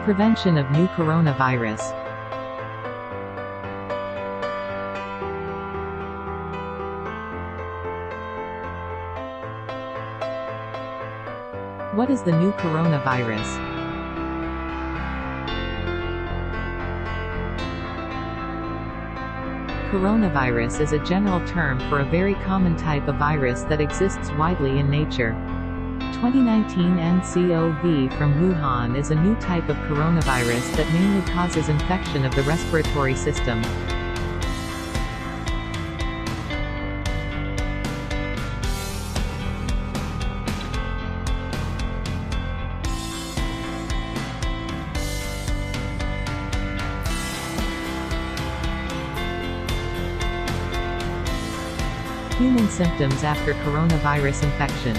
Prevention of new coronavirus. What is the new coronavirus? Coronavirus is a general term for a very common type of virus that exists widely in nature. 2019 nCoV from Wuhan is a new type of coronavirus that mainly causes infection of the respiratory system. Human symptoms after coronavirus infection.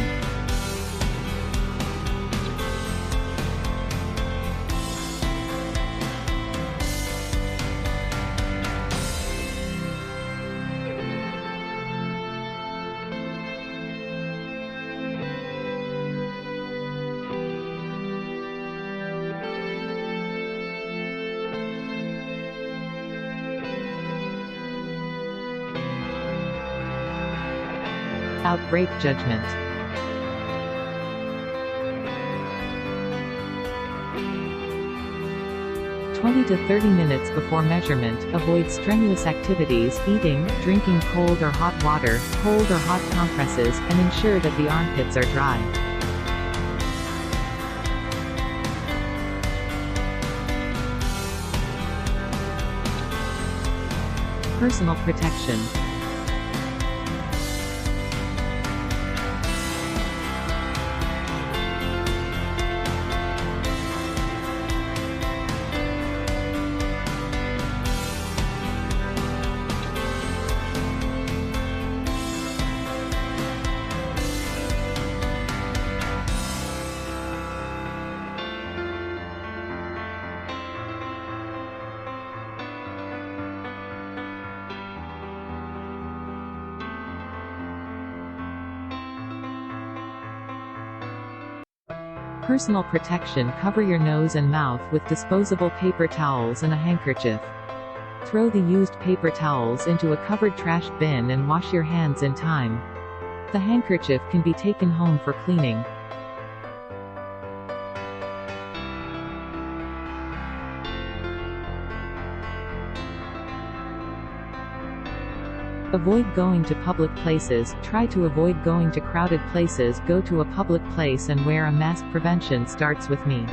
Outbreak judgment. (20 to 30 minutes before measurement, avoid strenuous activities, eating, drinking cold or hot water, cold or hot compresses, and ensure that the armpits are dry. Personal protection. Personal protection. Cover your nose and mouth with disposable paper towels and a handkerchief. Throw the used paper towels into a covered trash bin and wash your hands in time. The handkerchief can be taken home for cleaning. Avoid going to public places. Try to avoid going to crowded places. Go to a public place and wear a mask. Prevention starts with me.